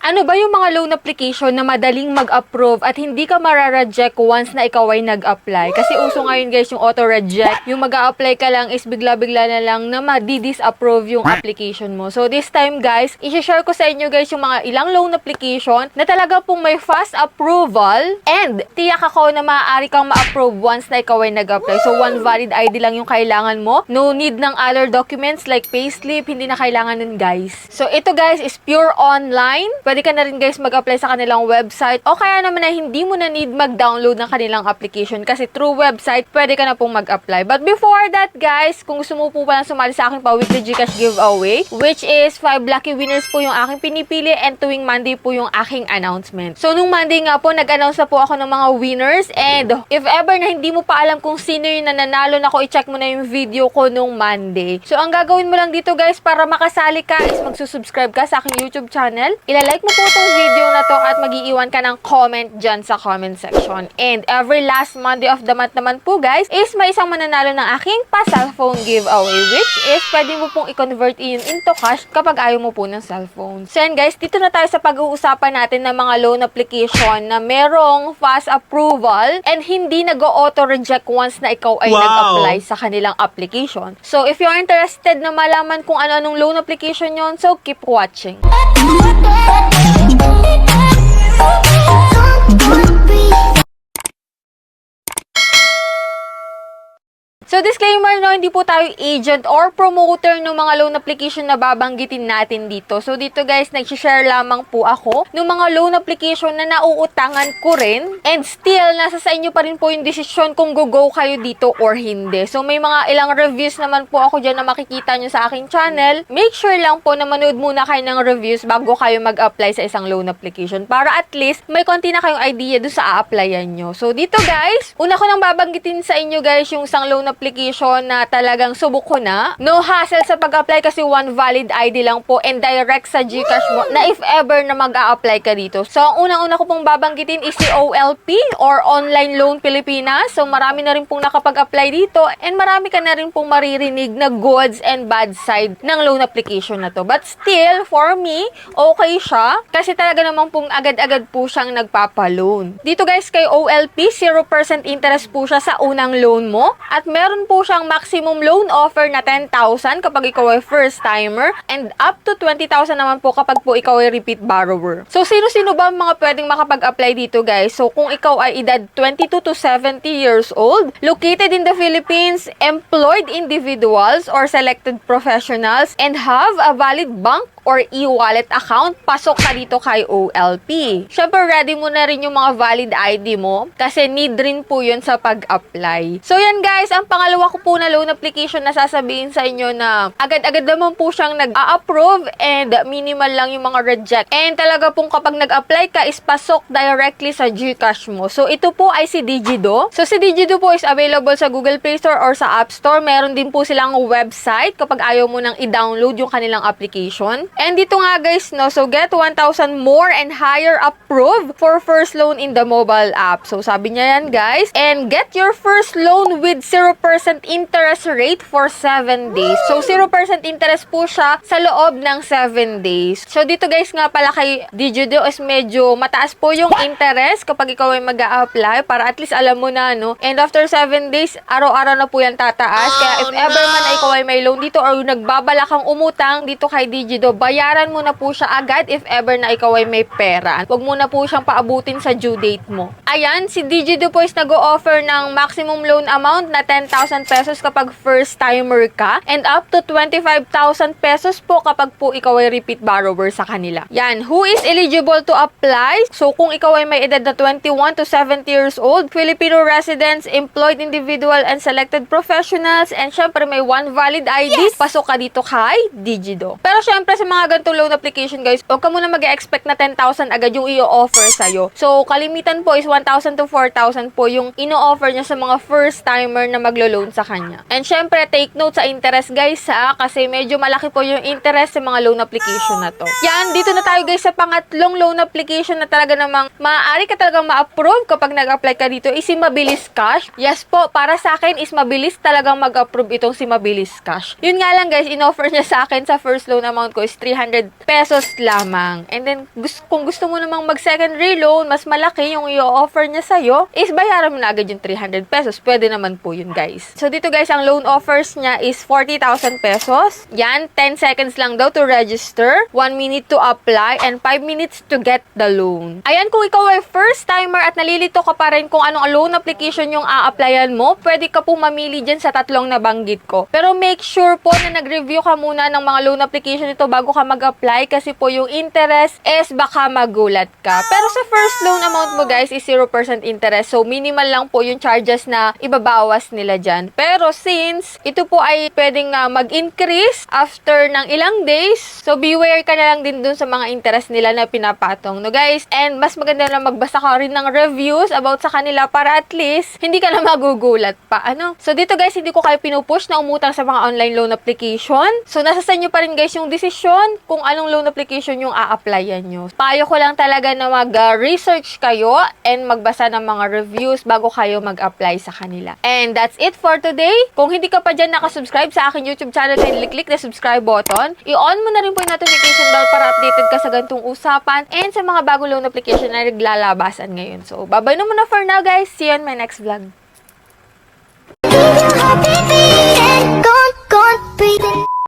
Ano ba yung mga loan application na madaling mag-approve at hindi ka marareject once na ikaw ay nag-apply? Kasi uso ngayon guys yung auto-reject. Yung mag-a-apply ka lang is bigla-bigla na lang na ma-disapprove yung application mo. So this time guys, i-share ko sa inyo guys yung mga ilang loan application na talaga pong may fast approval and tiyak ako na maaari kang ma-approve once na ikaw ay nag-apply. So one valid ID lang yung kailangan mo. No need ng other documents like payslip, hindi na kailangan nun guys. So ito guys is pure online. Pwede ka na rin guys mag-apply sa kanilang website o kaya naman na hindi mo na need mag-download ng kanilang application kasi through website, pwede ka na pong mag-apply. But before that guys, kung gusto mo po palang sumali sa aking pa-weekly Gcash giveaway, which is 5 lucky winners po yung aking pinipili and tuwing Monday po yung aking announcement. So nung Monday nga po, nag-announce na po ako ng mga winners and if ever na hindi mo pa alam kung sino yung nananalo, na ko i-check mo na yung video ko nung Monday. So ang gagawin mo lang dito guys para makasali ka is magsusubscribe ka sa aking YouTube channel. Ilalike mo po itong video na to at mag-iiwan ka ng comment dyan sa comment section. And every last Monday of the month naman po guys is may isang mananalo ng aking pa-cellphone giveaway, which is pwede mo pong i-convert yun into cash kapag ayaw mo po ng cellphone. So yan guys, dito na tayo sa pag-uusapan natin ng mga loan application na merong fast approval and hindi nag-auto-reject once na ikaw ay nag-apply sa kanilang application. So if you're interested na malaman kung ano-anong loan application yon, so keep watching. So disclaimer no, hindi po tayo agent or promoter ng mga loan application na babanggitin natin dito. So dito guys, nag-share lamang po ako ng mga loan application na nauutangan ko rin and still nasa sa inyo pa rin po yung desisyon kung go kayo dito or hindi. So may mga ilang reviews naman po ako dyan na makikita nyo sa aking channel. Make sure lang po na manood muna kayo ng reviews bago kayo mag-apply sa isang loan application para at least may konti na kayong idea doon sa a-applyan nyo. So dito guys, una ko nang babanggitin sa inyo guys yung isang loan application na talagang subok ko na. No hassle sa pag-apply kasi one valid ID lang po and direct sa Gcash mo na if ever na mag-a-apply ka dito. So, ang unang-una ko pong babanggitin is si OLP or Online Loan Pilipinas. So, marami na rin pong nakapag-apply dito and marami ka na rin pong maririnig na goods and bad side ng loan application na to. But still, for me, okay siya kasi talaga naman pong agad-agad po siyang nagpapaloan. Dito guys, kay OLP, 0% interest po siya sa unang loan mo at meron po siyang maximum loan offer na 10,000 kapag ikaw ay first timer and up to 20,000 naman po kapag po ikaw ay repeat borrower. So, sino-sino ba ang mga pwedeng makapag-apply dito guys? So, kung ikaw ay edad 22 to 70 years old, located in the Philippines, employed individuals or selected professionals, and have a valid bank or e-wallet account, pasok ka dito kay OLP. Syempre, ready mo na rin yung mga valid ID mo kasi need rin po yun sa pag-apply. So, yan guys, ang pangalawa ko po na loan application na sasabihin sa inyo na agad-agad naman po siyang nag-a-approve and minimal lang yung mga reject. And talaga pong kapag nag-apply ka is pasok directly sa Gcash mo. So, ito po ay si Digido. So, si Digido po is available sa Google Play Store or sa App Store. Meron din po silang website kapag ayaw mo nang i-download yung kanilang application. And dito nga guys, no, so get 1,000 more and higher approved for first loan in the mobile app. So sabi niya yan guys. And get your first loan with 0% interest rate for 7 days. So 0% interest po siya sa loob ng 7 days. So dito guys nga pala kay Digido is medyo mataas po yung interest kapag ikaw ay mag-a-apply para at least alam mo na, no. And after 7 days, araw-araw na po yan tataas. Kaya if ever man na ikaw ay may loan dito or nagbabala kang umutang dito kay Digido, bayaran mo na po siya agad if ever na ikaw ay may pera. Huwag mo na po siyang paabutin sa due date mo. Ayan, si Digido po is nag-o-offer ng maximum loan amount na 10,000 pesos kapag first timer ka and up to 25,000 pesos po kapag po ikaw ay repeat borrower sa kanila. Yan, who is eligible to apply? So, kung ikaw ay may edad na 21 to 70 years old, Filipino residents, employed individual, and selected professionals, and syempre may one valid ID, pasok ka dito kay Digido. Pero syempre sa mga ganitong loan application guys, huwag ka muna mag-expect na 10,000 agad yung i-offer sa'yo. So, kalimitan po is 1,000 to 4,000 po yung ino-offer niya sa mga first timer na maglo-loan sa kanya. And syempre, take note sa interest guys ha, kasi medyo malaki po yung interest sa mga loan application na to. Yan, dito na tayo guys sa pangatlong loan application na talaga namang maaari ka talagang ma-approve kapag nag-apply ka dito is si Mabilis Cash. Yes po, para sa akin is mabilis talagang mag-approve itong si Mabilis Cash. Yun nga lang guys, in-offer niya sa akin sa first loan amount ko is 300 pesos lamang. And then, kung gusto mo namang mag-secondary loan, mas malaki yung i-offer niya sa'yo, is bayaran mo na agad yung 300 pesos. Pwede naman po yun, guys. So, dito guys, ang loan offers niya is 40,000 pesos. Yan, 10 seconds lang daw to register, 1 minute to apply, and 5 minutes to get the loan. Ayan, kung ikaw ay first timer at nalilito ka pa rin kung anong loan application yung a-applyan mo, pwede ka po mamili dyan sa tatlong nabanggit ko. Pero make sure po na nag-review ka muna ng mga loan application nito bago ka mag-apply kasi po yung interest is baka magulat ka. Pero sa first loan amount mo guys is 0% interest. So minimal lang po yung charges na ibabawas nila dyan. Pero since ito po ay pwedeng mag-increase after ng ilang days, so beware ka na lang din dun sa mga interest nila na pinapatong. No guys, and mas maganda na magbasa ka rin ng reviews about sa kanila para at least hindi ka na magugulat pa. So dito guys, hindi ko kayo pinupush na umutang sa mga online loan application. So nasa sa inyo pa rin guys yung desisyon kung anong loan application yung a-applyan nyo. Payo ko lang talaga na mag-research kayo and magbasa ng mga reviews bago kayo mag-apply sa kanila. And that's it for today. Kung hindi ka pa dyan nakasubscribe sa aking YouTube channel, click the subscribe button. I-on mo na rin po yung notification bell para updated ka sa ganitong usapan and sa mga bagong loan application na naglalabasan ngayon. So, bye-bye na muna for now guys. See you on my next vlog. Gone, breathing.